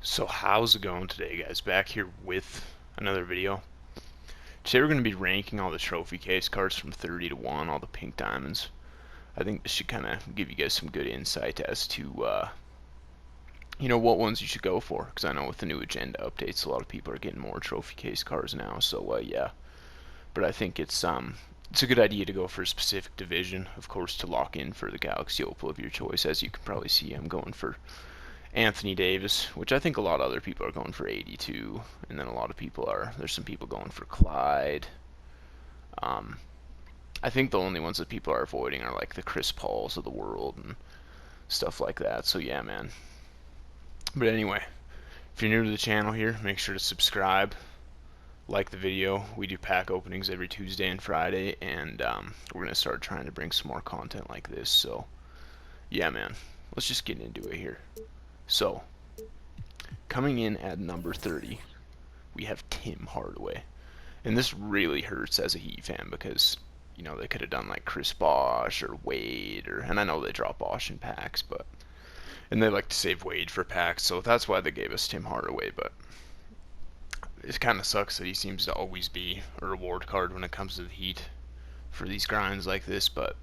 So how's it going today, guys? Back here with another video. Today we're going to be ranking all the trophy case cards from 30 to 1, all the pink diamonds. I think this should kind of give you guys some good insight as to, what ones you should go for. Because I know with the new agenda updates, a lot of people are getting more trophy case cards now. So, yeah. But I think it's a good idea to go for a specific division, of course, to lock in for the Galaxy Opal of your choice. As you can probably see, I'm going for Anthony Davis, which I think a lot of other people are going for 82, and then a lot of people there's some people going for Clyde. I think the only ones that people are avoiding are like the Chris Pauls of the world and stuff like that. So yeah, man. But anyway, if you're new to the channel here, make sure to subscribe, like the video. We do pack openings every Tuesday and Friday, and we're going to start trying to bring some more content like this. So yeah, man, let's just get into it here. So, coming in at number 30, we have Tim Hardaway. And this really hurts as a Heat fan because, they could have done like Chris Bosh or Wade, and I know they drop Bosh in packs, and they like to save Wade for packs, so that's why they gave us Tim Hardaway, but it kind of sucks that he seems to always be a reward card when it comes to the Heat for these grinds like this, but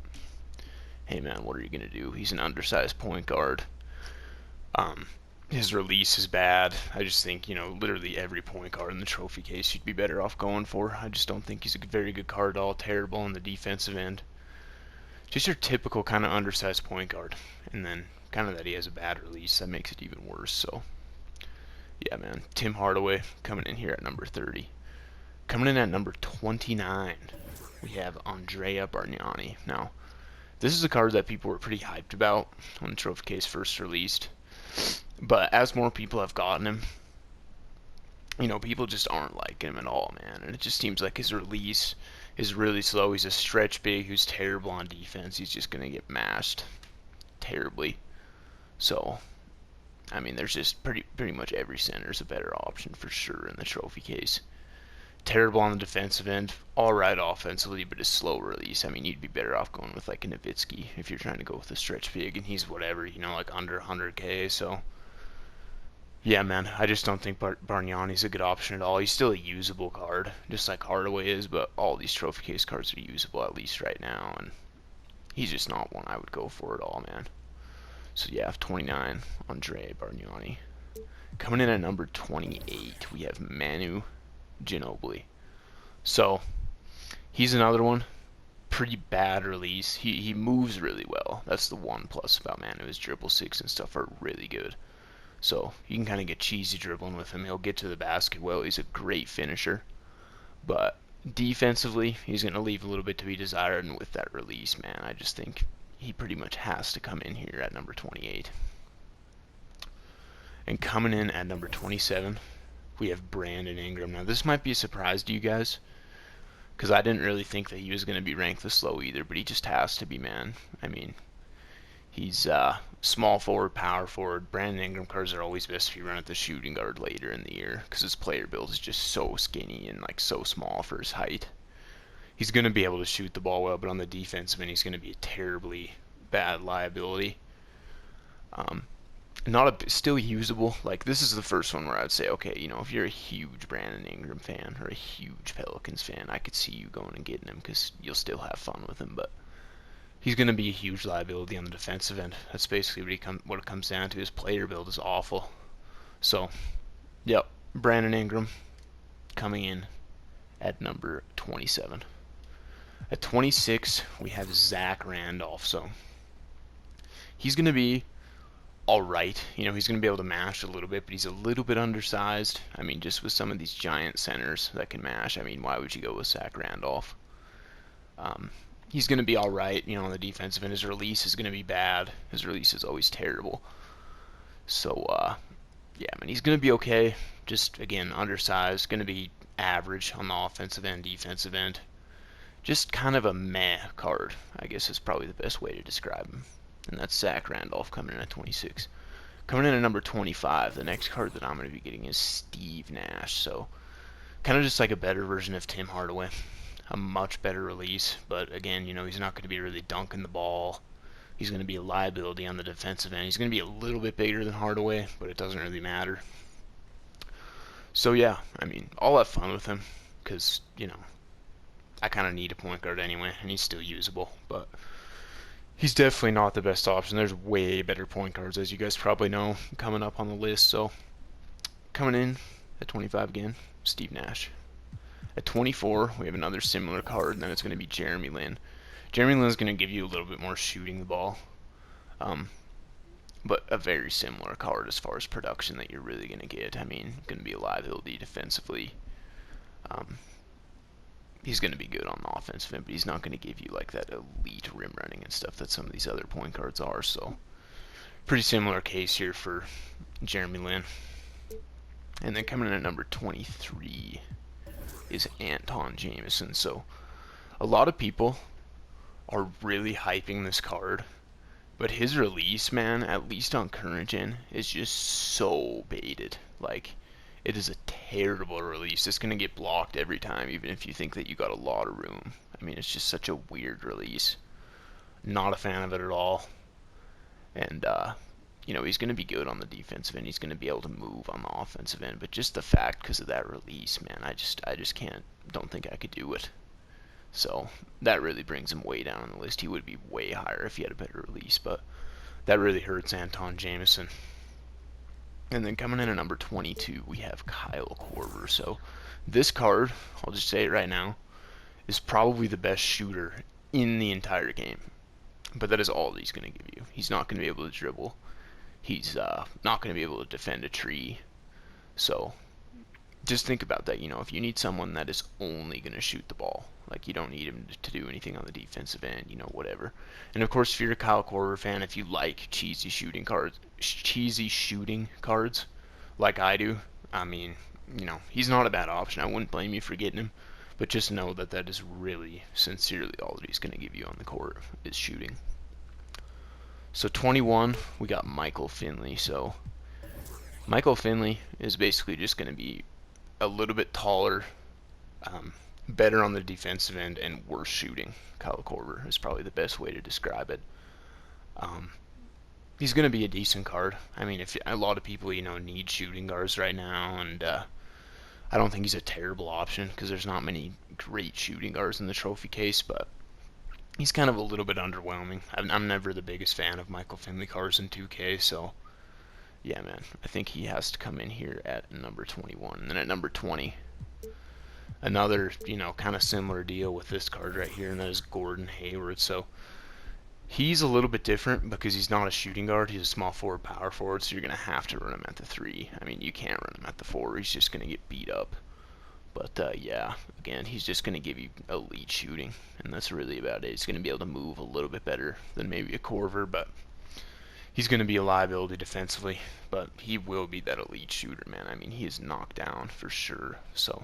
hey man, what are you going to do? He's an undersized point guard. His release is bad. I just think, literally every point guard in the trophy case you'd be better off going for. I just don't think he's a very good card at all. Terrible on the defensive end. Just your typical kind of undersized point guard. And then kind of that he has a bad release. That makes it even worse. So, yeah, man. Tim Hardaway coming in here at number 30. Coming in at number 29, we have Andrea Bargnani. Now, this is a card that people were pretty hyped about when the trophy case first released. But as more people have gotten him, people just aren't liking him at all, man. And it just seems like his release is really slow. He's a stretch big who's terrible on defense. He's just going to get mashed terribly. So, I mean, there's just pretty much every center is a better option for sure in the trophy case. Terrible on the defensive end, alright offensively, but a slow release. I mean, you'd be better off going with like a Nowitzki if you're trying to go with a stretch big, and he's whatever, like under 100k. So, yeah, man, I just don't think Bargnani's a good option at all. He's still a usable card, just like Hardaway is, but all these trophy case cards are usable at least right now, and he's just not one I would go for at all, man. So yeah, 29, Andre Bargnani. Coming in at number 28, we have Manu Ginobili. So, he's another one. Pretty bad release. He moves really well. That's the one plus about Manu. His dribble six and stuff are really good. So, you can kind of get cheesy dribbling with him. He'll get to the basket well. He's a great finisher. But defensively, he's going to leave a little bit to be desired. And with that release, man, I just think he pretty much has to come in here at number 28. And coming in at number 27, we have Brandon Ingram. Now, this might be a surprise to you guys, because I didn't really think that he was going to be ranked this low either, but he just has to be, man. I mean, he's small forward, power forward. Brandon Ingram cards are always best if you run at the shooting guard later in the year, because his player build is just so skinny and like so small for his height. He's going to be able to shoot the ball well, but on the defensive end, he's going to be a terribly bad liability. Still usable. Like, this is the first one where I'd say, okay, if you're a huge Brandon Ingram fan or a huge Pelicans fan, I could see you going and getting him because you'll still have fun with him, but he's going to be a huge liability on the defensive end. That's basically what it comes down to. His player build is awful. So, yep, Brandon Ingram coming in at number 27. At 26, we have Zach Randolph. So, he's going to be alright. He's going to be able to mash a little bit, but he's a little bit undersized. I mean, just with some of these giant centers that can mash, I mean, why would you go with Zach Randolph? He's going to be alright, on the defensive end. His release is going to be bad. His release is always terrible. So, yeah, I mean, he's going to be okay. Just, again, undersized. Going to be average on the offensive end, defensive end. Just kind of a meh card, I guess is probably the best way to describe him. And that's Zach Randolph coming in at 26. Coming in at number 25, the next card that I'm going to be getting is Steve Nash. So, kind of just like a better version of Tim Hardaway. A much better release, but again, he's not going to be really dunking the ball. He's going to be a liability on the defensive end. He's going to be a little bit bigger than Hardaway, but it doesn't really matter. So yeah, I mean, I'll have fun with him because, you know, I kind of need a point guard anyway, and he's still usable, but he's definitely not the best option. There's way better point guards, as you guys probably know, coming up on the list. So coming in at 25 again, Steve Nash. At 24, we have another similar card, and then it's going to be Jeremy Lin. Jeremy Lin is going to give you a little bit more shooting the ball, but a very similar card as far as production that you're really going to get. I mean, going to be a liability defensively. He's going to be good on the offensive end, but he's not going to give you like that elite rim running and stuff that some of these other point guards are. So pretty similar case here for Jeremy Lin. And then coming in at number 23 is Anton Jameson. So a lot of people are really hyping this card, but his release, man, at least on current gen, is just so baited. Like, it is a terrible release. It's going to get blocked every time, even if you think that you got a lot of room. I mean, it's just such a weird release. Not a fan of it at all. And, you know, he's going to be good on the defensive end. He's going to be able to move on the offensive end. But just the fact, because of that release, man, I just don't think I could do it. So that really brings him way down on the list. He would be way higher if he had a better release, but that really hurts Anton Jameson. And then coming in at number 22, we have Kyle Korver. So this card, I'll just say it right now, is probably the best shooter in the entire game. But that is all that he's going to give you. He's not going to be able to dribble. He's not going to be able to defend a tree. So just think about that. You know, if you need someone that is only going to shoot the ball, like you don't need him to do anything on the defensive end, you know, whatever. And of course, if you're a Kyle Korver fan, if you like cheesy shooting cards like I do, I mean, you know, he's not a bad option. I wouldn't blame you for getting him, but just know that that is really, sincerely all that he's going to give you on the court is shooting. So 21, we got Michael Finley. So Michael Finley is basically just going to be a little bit taller, better on the defensive end, and worse shooting. Kyle Korver is probably the best way to describe it. He's going to be a decent card. I mean, if a lot of people, you know, need shooting guards right now, and I don't think he's a terrible option because there's not many great shooting guards in the trophy case, but he's kind of a little bit underwhelming. I'm never the biggest fan of Michael Finley cards in 2K, so yeah, man, I think he has to come in here at number 21. And then at number 20, another, you know, kind of similar deal with this card right here, and that is Gordon Hayward. So he's a little bit different because he's not a shooting guard. He's a small forward, power forward, so you're going to have to run him at the 3. I mean, you can't run him at the 4. He's just going to get beat up. But, yeah, again, he's just going to give you elite shooting, and that's really about it. He's going to be able to move a little bit better than maybe a Korver, but he's going to be a liability defensively, but he will be that elite shooter, man. I mean, he is knocked down for sure. So,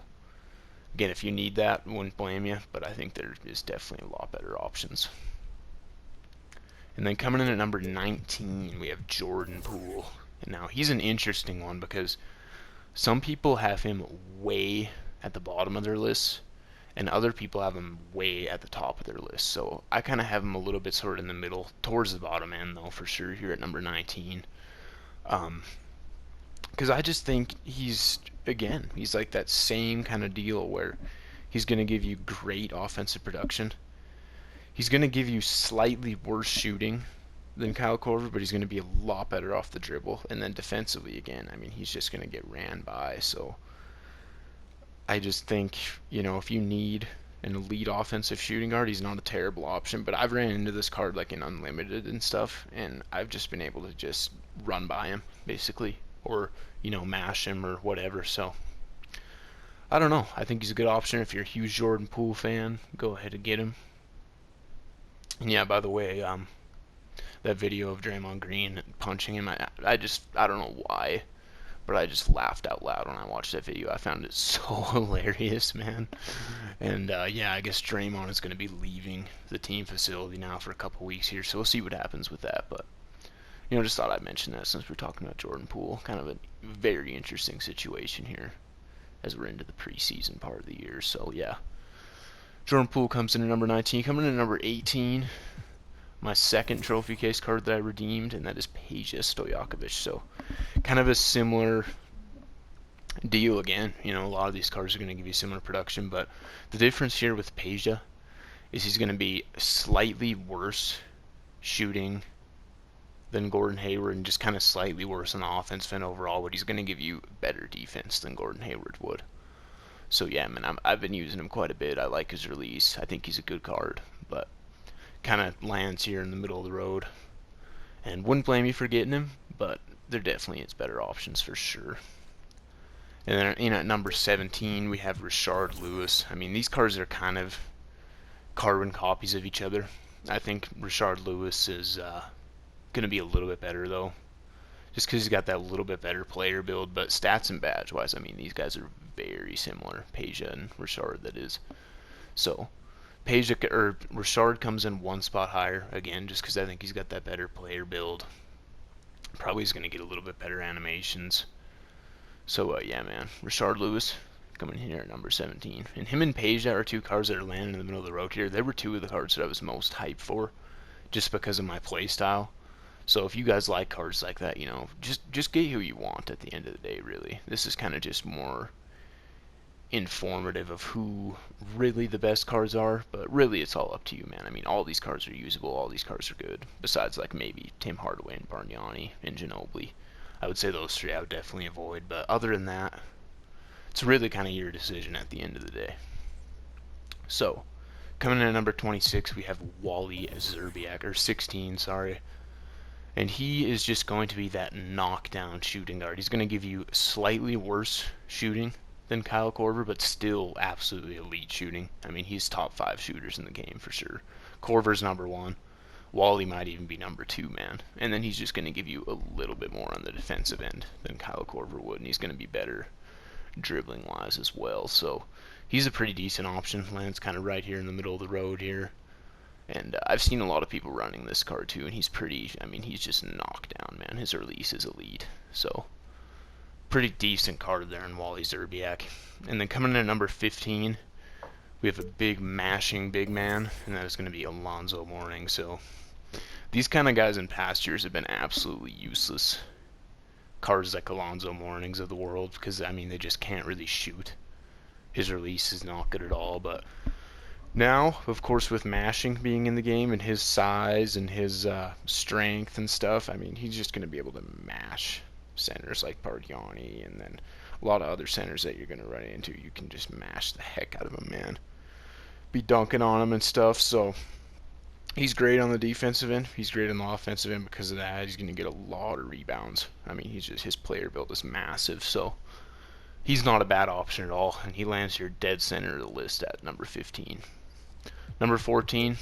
again, if you need that, I wouldn't blame you, but I think there is definitely a lot better options. And then coming in at number 19, we have Jordan Poole. And now, he's an interesting one because some people have him way at the bottom of their list, and other people have him way at the top of their list. So I kind of have him a little bit sort of in the middle, towards the bottom end, though, for sure, here at number 19. Because I just think he's like that same kind of deal where he's going to give you great offensive production. He's going to give you slightly worse shooting than Kyle Korver, but he's going to be a lot better off the dribble. And then defensively, again, I mean, he's just going to get ran by. So I just think, you know, if you need an elite offensive shooting guard, he's not a terrible option. But I've ran into this card like in Unlimited and stuff, and I've just been able to just run by him, basically, or, you know, mash him or whatever. So I don't know. I think he's a good option. If you're a huge Jordan Poole fan, go ahead and get him. And yeah, by the way, that video of Draymond Green punching him, I don't know why, but I just laughed out loud when I watched that video. I found it so hilarious, man. And yeah, I guess Draymond is going to be leaving the team facility now for a couple weeks here, so we'll see what happens with that. But, you know, just thought I'd mention that since we're talking about Jordan Poole. Kind of a very interesting situation here as we're into the preseason part of the year. So, yeah. Jordan Poole comes in at number 19. Coming in at number 18, my second trophy case card that I redeemed, and that is Peja Stojakovic. So kind of a similar deal again. You know, a lot of these cards are going to give you similar production, but the difference here with Peja is he's going to be slightly worse shooting than Gordon Hayward and just kind of slightly worse on the offense end overall, but he's going to give you better defense than Gordon Hayward would. So yeah, man, I've been using him quite a bit. I like his release. I think he's a good card, but kind of lands here in the middle of the road. And wouldn't blame you for getting him, but there definitely is better options for sure. And then at number 17, we have Rashard Lewis. I mean, these cards are kind of carbon copies of each other. I think Rashard Lewis is going to be a little bit better, though. Just because he's got that little bit better player build. But stats and badge-wise, I mean, these guys are very similar. Peja and Rashard, that is. So, Rashard comes in one spot higher, again, just because I think he's got that better player build. Probably is going to get a little bit better animations. So, yeah, man. Rashard Lewis coming in here at number 17. And him and Peja are two cards that are landing in the middle of the road here. They were two of the cards that I was most hyped for, just because of my play style. So if you guys like cards like that, you know, just get who you want at the end of the day, really. This is kind of just more informative of who really the best cards are, but really it's all up to you, man. I mean, all these cards are usable, all these cards are good, besides like maybe Tim Hardaway and Bargnani and Ginobili. I would say those three I would definitely avoid, but other than that, it's really kind of your decision at the end of the day. So, coming in at number 26, we have Wally Szczerbiak, or 16, sorry. And he is just going to be that knockdown shooting guard. He's going to give you slightly worse shooting than Kyle Korver, but still absolutely elite shooting. I mean, he's top 5 shooters in the game for sure. Korver's number 1. Wally might even be number 2, man. And then he's just going to give you a little bit more on the defensive end than Kyle Korver would, and he's going to be better dribbling-wise as well. So he's a pretty decent option. Lands kind of right here in the middle of the road here. And I've seen a lot of people running this card too, and he's pretty, I mean, he's just knocked down, man. His release is elite. So pretty decent card there in Wally Szczerbiak. And then coming in at number 15, we have a big mashing big man, and that is going to be Alonzo Mourning. So these kind of guys in past years have been absolutely useless. Cards like Alonzo Mournings of the world, because, I mean, they just can't really shoot. His release is not good at all, but now, of course, with mashing being in the game and his size and his strength and stuff, I mean, he's just going to be able to mash centers like Bargnani, and then a lot of other centers that you're going to run into. You can just mash the heck out of him, man. Be dunking on him and stuff, so he's great on the defensive end. He's great on the offensive end because of that. He's going to get a lot of rebounds. I mean, his player build is massive, so he's not a bad option at all, and he lands here dead center of the list at number 15. Number 14,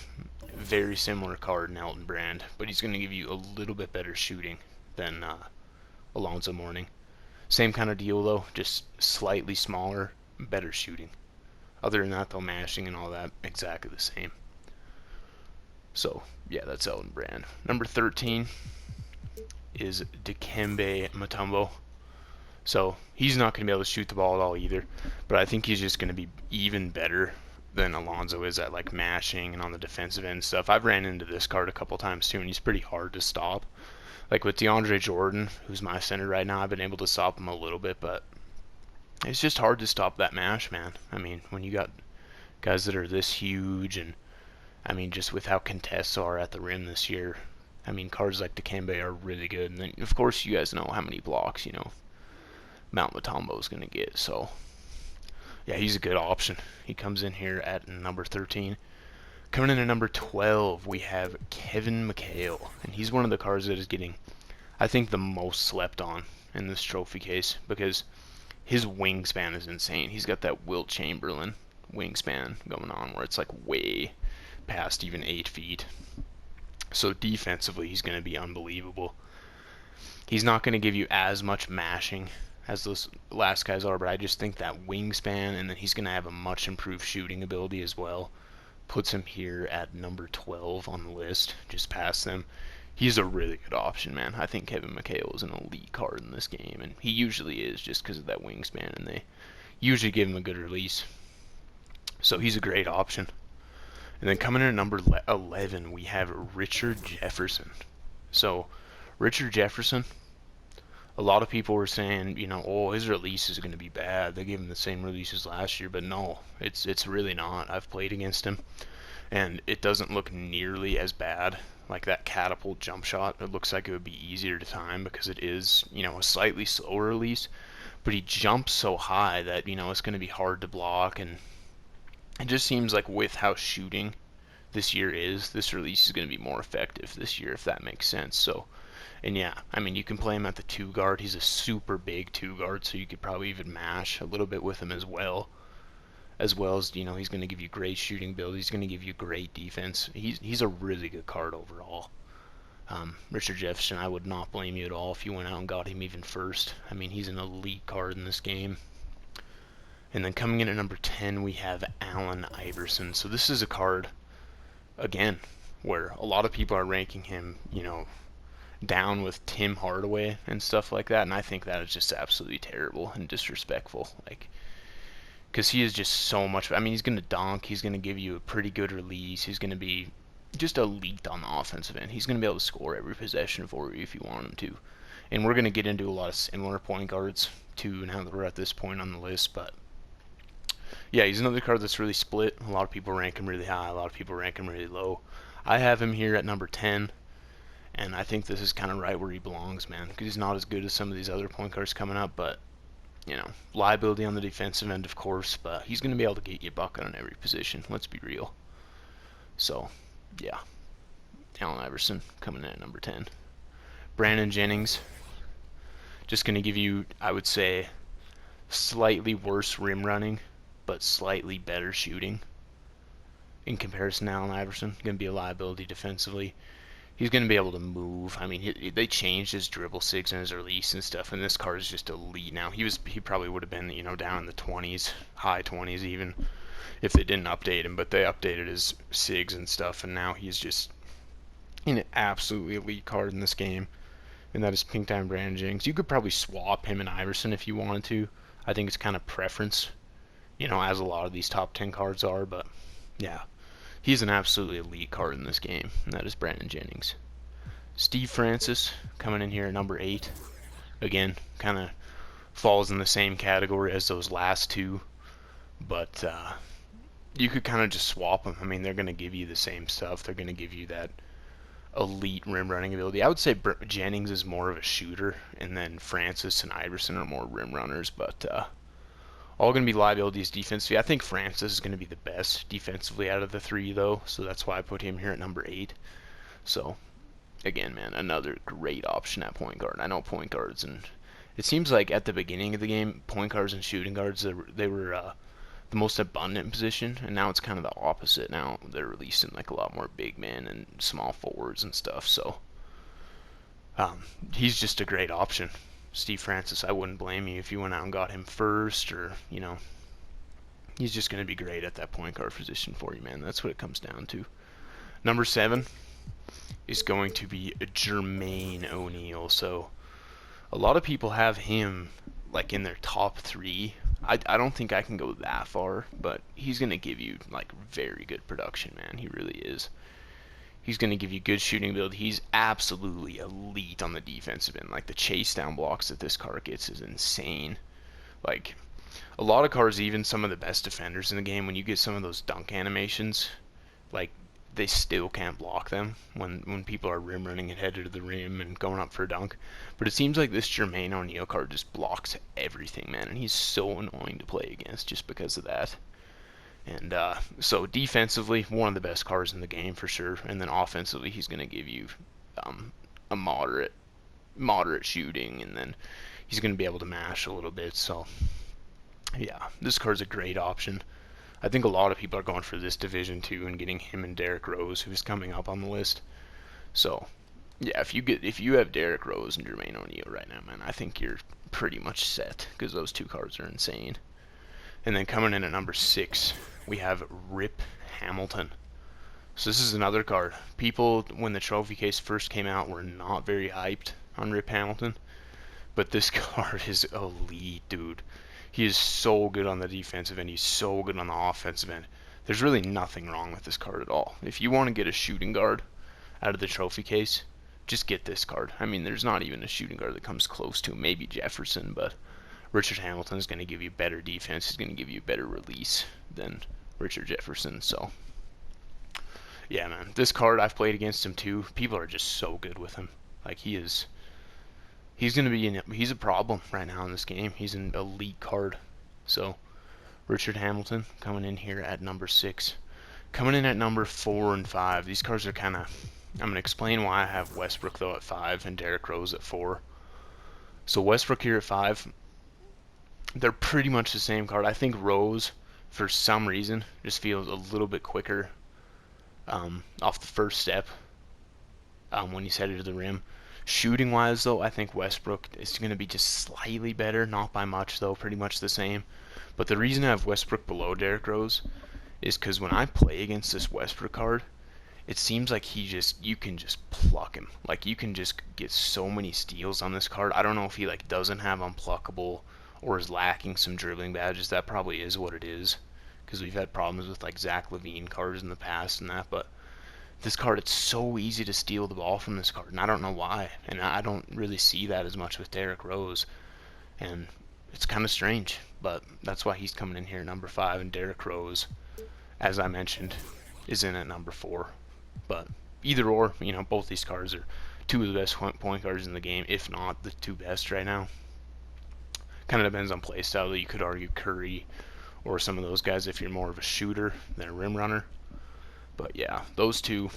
very similar card in Elton Brand, but he's going to give you a little bit better shooting than Alonzo Mourning. Same kind of deal, though, just slightly smaller, better shooting. Other than that, though, mashing and all that, exactly the same. So, yeah, that's Elton Brand. Number 13 is Dikembe Mutombo. So, he's not going to be able to shoot the ball at all either, but I think he's just going to be even better than Alonzo is at like mashing and on the defensive end stuff. I've ran into this card a couple times too, and he's pretty hard to stop. Like with DeAndre Jordan, who's my center right now, I've been able to stop him a little bit, but it's just hard to stop that mash, man. I mean, when you got guys that are this huge, and I mean, just with how contests are at the rim this year, I mean, cards like Dikembe are really good. And then, of course, you guys know how many blocks, you know, Mount Mutombo is going to get, so yeah, he's a good option. He comes in here at number 13. Coming in at number 12, we have Kevin Mchale. And he's one of the cards that is getting, I think, the most slept on in this trophy case, because his wingspan is insane. He's got that Wilt Chamberlain wingspan going on where it's like way past even 8 feet. So defensively, he's going to be unbelievable. He's not going to give you as much mashing as those last guys are, but I just think that wingspan, and then he's going to have a much improved shooting ability as well, puts him here at number 12 on the list, just past them. He's a really good option, man. I think Kevin Mchale is an elite card in this game, and he usually is just because of that wingspan, and they usually give him a good release. So he's a great option. And then coming in at number 11, we have Richard Jefferson. So Richard Jefferson, A lot of people were saying, oh, his release is going to be bad. They gave him the same release as last year, but no, it's really not. I've played against him, and it doesn't look nearly as bad. Like that catapult jump shot, it looks like it would be easier to time because it is, a slightly slower release, but he jumps so high that, it's going to be hard to block, and it just seems like with how shooting this year is, this release is going to be more effective this year, if that makes sense. So, and yeah, I mean, you can play him at the 2 guard. He's a super big 2 guard, so you could probably even mash a little bit with him as well. As he's going to give you great shooting ability. He's going to give you great defense. He's a really good card overall. Richard Jefferson, I would not blame you at all if you went out and got him even first. I mean, he's an elite card in this game. And then coming in at number 10, we have Allen Iverson. So this is a card, again, where a lot of people are ranking him, down with Tim Hardaway and stuff like that. And I think that is just absolutely terrible and disrespectful. Because he is just so much. I mean, he's going to dunk. He's going to give you a pretty good release. He's going to be just elite on the offensive end. He's going to be able to score every possession for you if you want him to. And we're going to get into a lot of similar point guards, too, now that we're at this point on the list. But, yeah, he's another card that's really split. A lot of people rank him really high. A lot of people rank him really low. I have him here at number 10. And I think this is kind of right where he belongs, man. Because he's not as good as some of these other point guards coming up, but liability on the defensive end, of course, but he's going to be able to get you a bucket on every position. Let's be real. So, yeah. Allen Iverson coming in at number 10. Brandon Jennings, just going to give you, I would say, slightly worse rim running, but slightly better shooting in comparison to Allen Iverson. Going to be a liability defensively. He's going to be able to move. I mean, they changed his dribble sigs and his release and stuff, and this card is just elite now. He probably would have been, down in the 20s, high 20s even, if they didn't update him, but they updated his sigs and stuff, and now he's just an absolutely elite card in this game, and that is Pink Time Brandon Jennings. You could probably swap him and Iverson if you wanted to. I think it's kind of preference, as a lot of these top 10 cards are, but yeah. He's an absolutely elite card in this game, and that is Brandon Jennings. Steve Francis coming in here at number 8. Again, kind of falls in the same category as those last two, but you could kind of just swap them. I mean, they're going to give you the same stuff. They're going to give you that elite rim running ability. I would say Jennings is more of a shooter, and then Francis and Iverson are more rim runners, but all going to be liabilities defensively. I think Francis is going to be the best defensively out of the 3, though, so that's why I put him here at number 8. So, again, man, another great option at point guard. I know point guards, and it seems like at the beginning of the game, point guards and shooting guards, they were the most abundant position, and now it's kind of the opposite. Now they're releasing like a lot more big men and small forwards and stuff, so he's just a great option. Steve Francis, I wouldn't blame you if you went out and got him first, or, he's just going to be great at that point guard position for you, man. That's what it comes down to. Number 7 is going to be Jermaine O'Neal. So, a lot of people have him, like, in their top 3. I don't think I can go that far, but he's going to give you, like, very good production, man. He really is. He's going to give you good shooting ability. He's absolutely elite on the defensive end. Like, the chase down blocks that this card gets is insane. Like, a lot of cards, even some of the best defenders in the game, when you get some of those dunk animations, like, they still can't block them when people are rim running and headed to the rim and going up for a dunk. But it seems like this Jermaine O'Neal card just blocks everything, man. And he's so annoying to play against just because of that. And so defensively, one of the best cards in the game for sure. And then offensively, he's going to give you a moderate shooting, and then he's going to be able to mash a little bit. So yeah, this card's a great option. I think a lot of people are going for this division too, and getting him and Derrick Rose, who's coming up on the list. So yeah, if you have Derrick Rose and Jermaine O'Neal right now, man, I think you're pretty much set, because those 2 cards are insane. And then coming in at number 6, we have Rip Hamilton. So this is another card. People, when the trophy case first came out, were not very hyped on Rip Hamilton. But this card is elite, dude. He is so good on the defensive end. He's so good on the offensive end. There's really nothing wrong with this card at all. If you want to get a shooting guard out of the trophy case, just get this card. I mean, there's not even a shooting guard that comes close to him. Maybe Jefferson, but Richard Hamilton is going to give you better defense. He's going to give you better release than Richard Jefferson. So, yeah, man, this card, I've played against him too. People are just so good with him. Like, he's going to be he's a problem right now in this game. He's an elite card. So, Richard Hamilton coming in here at number 6. Coming in at number 4 and 5. These cards are kind of, I'm going to explain why I have Westbrook though at 5 and Derrick Rose at 4. So Westbrook here at 5, they're pretty much the same card. I think Rose, for some reason, just feels a little bit quicker off the first step when he's headed to the rim. Shooting wise though, I think Westbrook is going to be just slightly better, not by much though, pretty much the same. But the reason I have Westbrook below Derrick Rose is because when I play against this Westbrook card, it seems like you can just pluck him. Like, you can just get so many steals on this card. I don't know if he like doesn't have unpluckable or is lacking some dribbling badges. That probably is what it is, because we've had problems with like Zach LaVine cards in the past and that. But this card, it's so easy to steal the ball from this card, and I don't know why. And I don't really see that as much with Derrick Rose, and it's kind of strange. But that's why he's coming in here at number 5, and Derrick Rose, as I mentioned, is in at number 4. But either or, you know, both these cards are 2 of the best point guards in the game, if not the 2 best right now. Kind of depends on play style. You could argue Curry or some of those guys if you're more of a shooter than a rim runner. But yeah, those 2,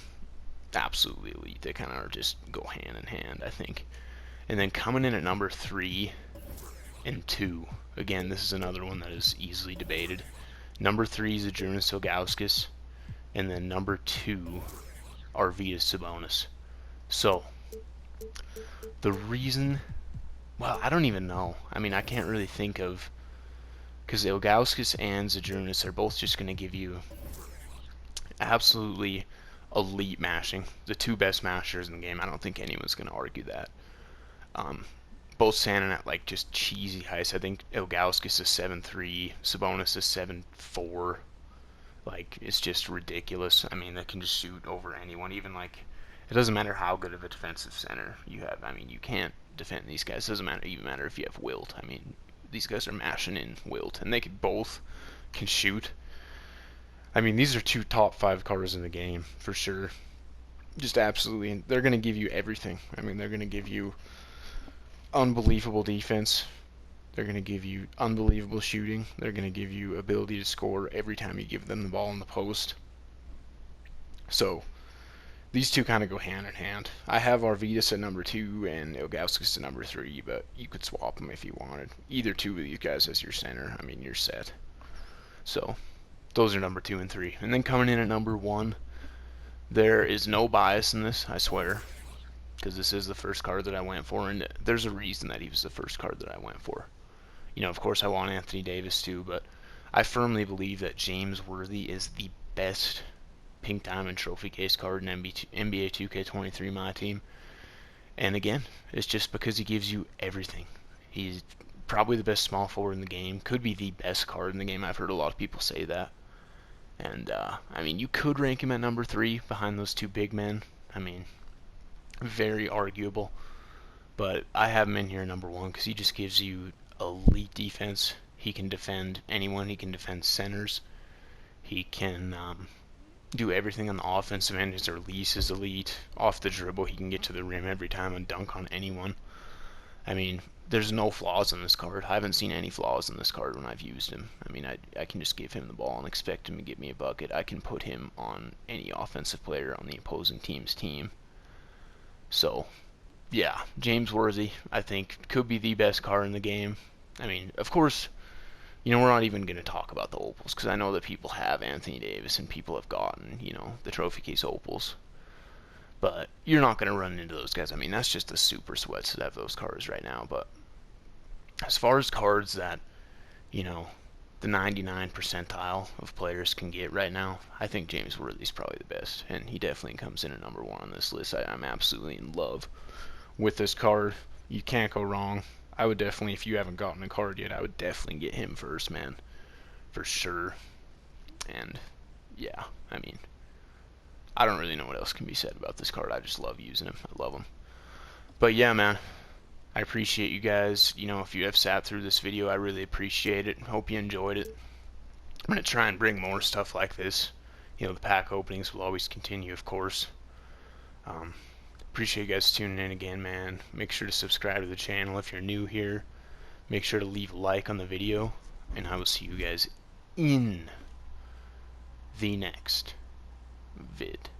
absolutely elite. They kind of are just go hand in hand, I think. And then coming in at number 3 and 2, again, this is another one that is easily debated. Number 3 is Adrunas Ilgauskas, and then number 2 Arvydas Sabonis. So, the reason, well, I don't even know. I mean, I can't really think of, because Ilgauskas and Zadrunas are both just going to give you absolutely elite mashing. The 2 best mashers in the game. I don't think anyone's going to argue that. Both standing at like just cheesy heights. I think Ilgauskas is 7'3", Sabonis is 7'4". Like, it's just ridiculous. I mean, they can just shoot over anyone. Even like, it doesn't matter how good of a defensive center you have. I mean, you can't defend these guys. It doesn't even matter if you have Wilt. I mean, these guys are mashing in Wilt, and they both can shoot. I mean, these are 2 top 5 cards in the game for sure. Just absolutely, they're going to give you everything. I mean, they're going to give you unbelievable defense. They're going to give you unbelievable shooting. They're going to give you ability to score every time you give them the ball in the post. So, these 2 kind of go hand in hand. I have Arvydas at number 2 and Ilgauskas at number 3, but you could swap them if you wanted. Either 2 of these guys as your center. I mean, you're set. So, those are number 2 and 3. And then coming in at number 1, there is no bias in this, I swear, because this is the first card that I went for, and there's a reason that he was the first card that I went for. You know, of course I want Anthony Davis too, but I firmly believe that James Worthy is the best Pink Diamond Trophy case card in NBA 2k23 Myteam. And again, it's just because he gives you everything. He's probably the best small forward in the game, could be the best card in the game. I've heard a lot of people say that. And, I mean, you could rank him at number 3 behind those 2 big men. I mean, very arguable. But I have him in here number 1 because he just gives you elite defense. He can defend anyone. He can defend centers. He can do everything on the offensive end. His release is elite. Off the dribble, he can get to the rim every time and dunk on anyone. I mean, there's no flaws in this card. I haven't seen any flaws in this card when I've used him. I mean, I can just give him the ball and expect him to give me a bucket. I can put him on any offensive player on the opposing team's team. So, yeah, James Worthy, I think, could be the best card in the game. I mean, of course, you know, we're not even going to talk about the opals, because I know that people have Anthony Davis and people have gotten, you know, the trophy case opals. But you're not going to run into those guys. I mean, that's just the super sweats that have those cards right now. But as far as cards that, you know, the 99 percentile of players can get right now, I think James Worthy's probably the best. And he definitely comes in at number 1 on this list. I'm absolutely in love with this card. You can't go wrong. I would definitely, if you haven't gotten a card yet, I would definitely get him first, man. For sure. And, yeah, I mean, I don't really know what else can be said about this card. I just love using him. I love him. But yeah, man, I appreciate you guys. If you have sat through this video, I really appreciate it. Hope you enjoyed it. I'm going to try and bring more stuff like this. The pack openings will always continue, of course. Appreciate you guys tuning in again, man. Make sure to subscribe to the channel if you're new here. Make sure to leave a like on the video, and I will see you guys in the next vid.